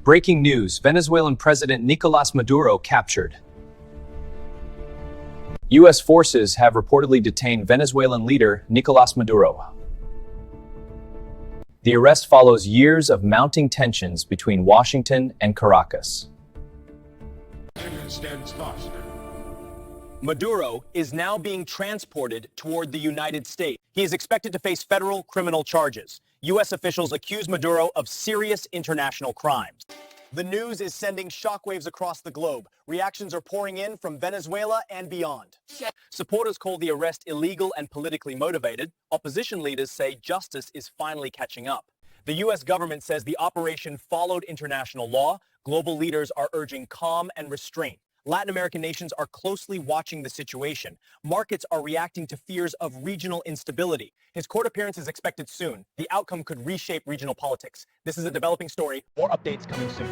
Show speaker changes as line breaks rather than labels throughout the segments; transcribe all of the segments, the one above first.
Breaking news, Venezuelan President Nicolás Maduro captured. U.S. forces have reportedly detained Venezuelan leader Nicolás Maduro. The arrest follows years of mounting tensions between Washington and Caracas.
Maduro is now being transported toward the United States. He is expected to face federal criminal charges. U.S. officials accuse Maduro of serious international crimes. The news is sending shockwaves across the globe. Reactions are pouring in from Venezuela and beyond. Supporters call the arrest illegal and politically motivated. Opposition leaders say justice is finally catching up. The U.S. government says the operation followed international law. Global leaders are urging calm and restraint. Latin American nations are closely watching the situation. Markets are reacting to fears of regional instability. His court appearance is expected soon. The outcome could reshape regional politics. This is a developing story. More updates coming soon.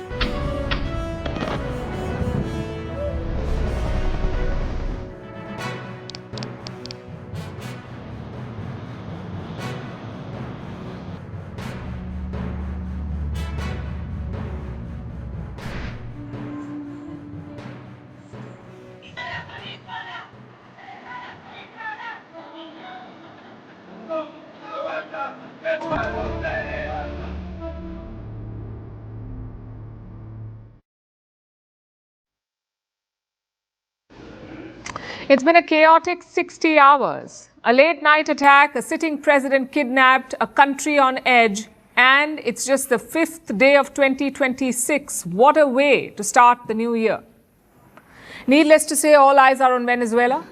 It's been a chaotic 60 hours. A late night attack, a sitting president kidnapped, a country on edge, and it's just the 5th day of 2026. What a way to start the new year. Needless to say, all eyes are on Venezuela.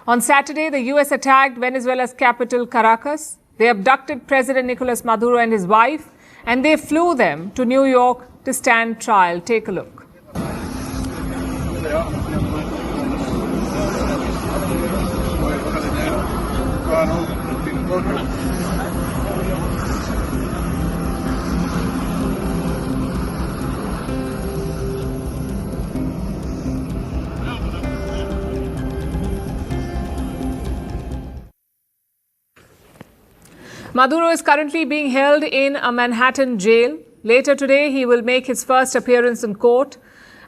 On Saturday, the US attacked Venezuela's capital, Caracas. They abducted President Nicolás Maduro and his wife, and they flew them to New York to stand trial. Take a look. Maduro is currently being held in a Manhattan jail. Later today, he will make his first appearance in court.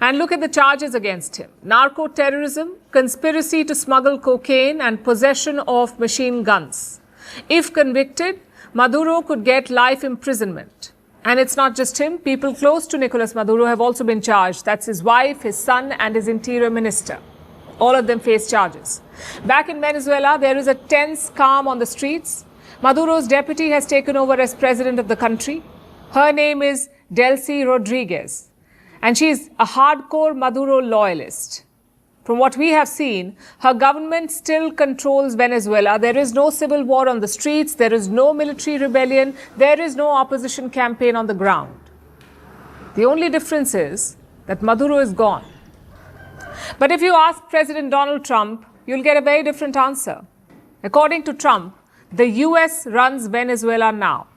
And look at the charges against him: narco-terrorism, conspiracy to smuggle cocaine, and possession of machine guns. If convicted, Maduro could get life imprisonment. And it's not just him. People close to Nicolás Maduro have also been charged. That's his wife, his son, and his interior minister. All of them face charges. Back in Venezuela, there is a tense calm on the streets. Maduro's deputy has taken over as president of the country. Her name is Delcy Rodriguez, and she's a hardcore Maduro loyalist. From what we have seen, her government still controls Venezuela. There is no civil war on the streets. There is no military rebellion. There is no opposition campaign on the ground. The only difference is that Maduro is gone. But if you ask President Donald Trump, you'll get a very different answer. According to Trump, the U.S. runs Venezuela now.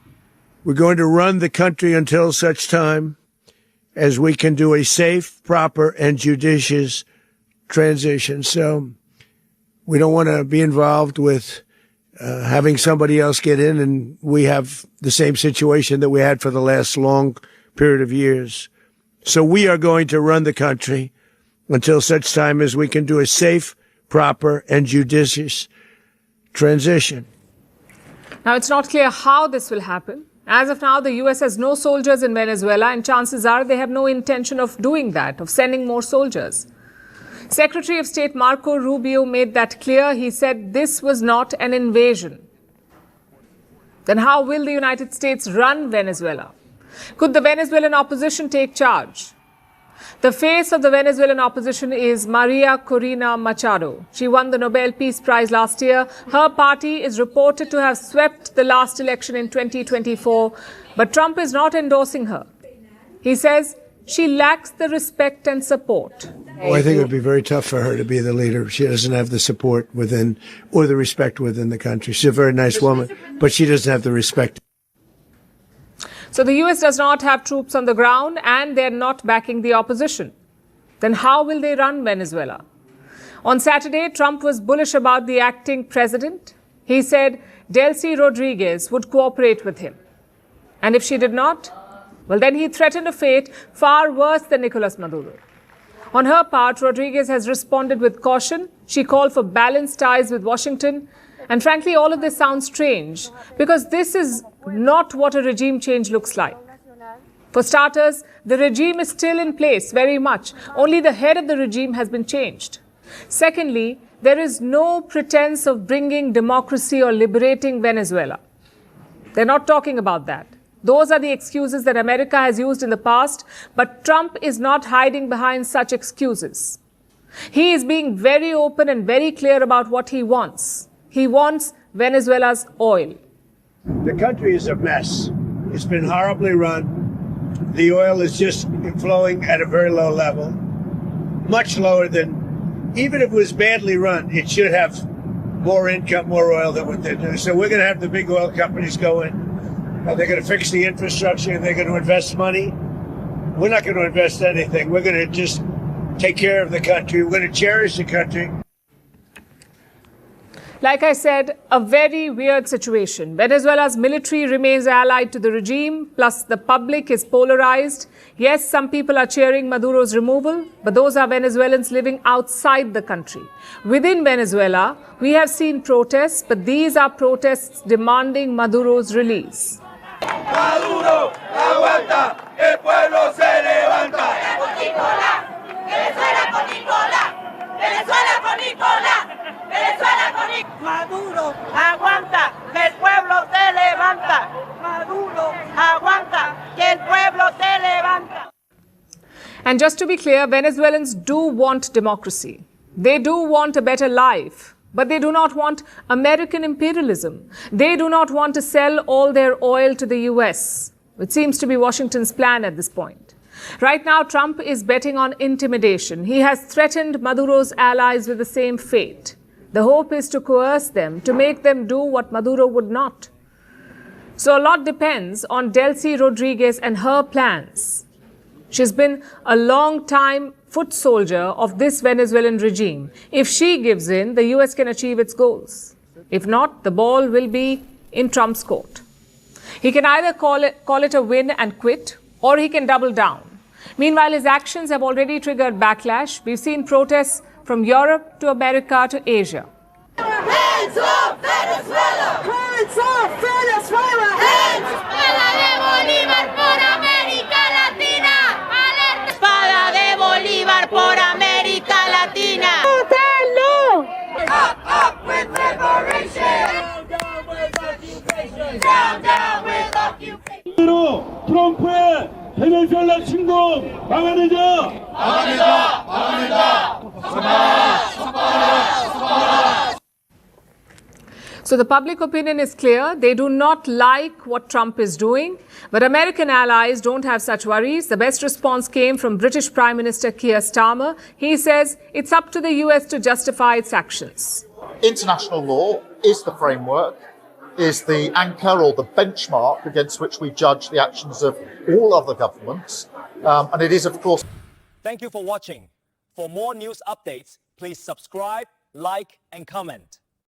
We're going to run the country until such time as we can do a safe, proper, and judicious transition. So we don't want to be involved with having somebody else get in, and we have the same situation that we had for the last long period of years. So we are going to run the country until such time as we can do a safe, proper, and judicious transition.
Now, it's not clear how this will happen. As of now, the U.S. has no soldiers in Venezuela, and chances are they have no intention of doing that, of sending more soldiers. Secretary of State Marco Rubio made that clear. He said this was not an invasion. Then how will the United States run Venezuela? Could the Venezuelan opposition take charge? The face of the Venezuelan opposition is Maria Corina Machado. She won the Nobel Peace Prize last year. Her party is reported to have swept the last election in 2024, but Trump is not endorsing her. He says she lacks the respect and support.
Oh, I think it would be very tough for her to be the leader. She doesn't have the support within or the respect within the country. She's a very nice woman, but she doesn't have the respect.
So the U.S. does not have troops on the ground, and they're not backing the opposition. Then how will they run Venezuela? On Saturday, Trump was bullish about the acting president. He said Delcy Rodriguez would cooperate with him. And if she did not, Well, then he threatened a fate far worse than Nicolás Maduro. On her part, Rodriguez has responded with caution. She called for balanced ties with Washington. And frankly, all of this sounds strange because this is not what a regime change looks like. For starters, the regime is still in place very much. Only the head of the regime has been changed. Secondly, there is no pretense of bringing democracy or liberating Venezuela. They're not talking about that. Those are the excuses that America has used in the past, but Trump is not hiding behind such excuses. He is being very open and very clear about what he wants. He wants Venezuela's oil.
The country is a mess. It's been horribly run. The oil is just flowing at a very low level, much lower than, even if it was badly run, it should have more income, more oil than what they're doing. So we're going to have the big oil companies go in. They're going to fix the infrastructure. They're going to invest money. We're not going to invest anything. We're going to just take care of the country. We're going to cherish the country.
Like I said, a very weird situation. Venezuela's military remains allied to the regime, plus the public is polarized. Yes, some people are cheering Maduro's removal, but those are Venezuelans living outside the country. Within Venezuela, we have seen protests, but these are protests demanding Maduro's release.
Maduro, aguanta, el pueblo se levanta. Venezuela con Nicolás, Venezuela con Nicolás, Venezuela con Nicolás. Maduro, aguanta, que el pueblo se levanta. Maduro, aguanta, que el pueblo se levanta.
And just to be clear, Venezuelans do want democracy. They do want a better life. But they do not want American imperialism. They do not want to sell all their oil to the US, which seems to be Washington's plan at this point. Right now, Trump is betting on intimidation. He has threatened Maduro's allies with the same fate. The hope is to coerce them, to make them do what Maduro would not. So a lot depends on Delcy Rodriguez and her plans. She's been a long time foot soldier of this Venezuelan regime. If she gives in, the US can achieve its goals. If not, the ball will be in Trump's court. He can either call it a win and quit, or he can double down. Meanwhile, his actions have already triggered backlash. We've seen protests from Europe to America to Asia.
Hands up, Venezuela! Hands up, Venezuela! Hands up! Espada de Bolívar por América Latina! Espada de Bolívar por América Latina! ¡Votenlo! Up with liberation! Down with occupation! Down with occupation!
트럼프의 베네수엘라 침공 막아내자!
막아내자! 막아내자! 석방하라! 석방하라! 석방하라!
So the public opinion is clear. They do not like what Trump is doing. But American allies don't have such worries. The best response came from British Prime Minister Keir Starmer. He says it's up to the US to justify its actions.
International law is the framework, is the anchor or the benchmark against which we judge the actions of all other governments. And it is, of course...
Thank you for watching. For more news updates, please subscribe, like, and comment.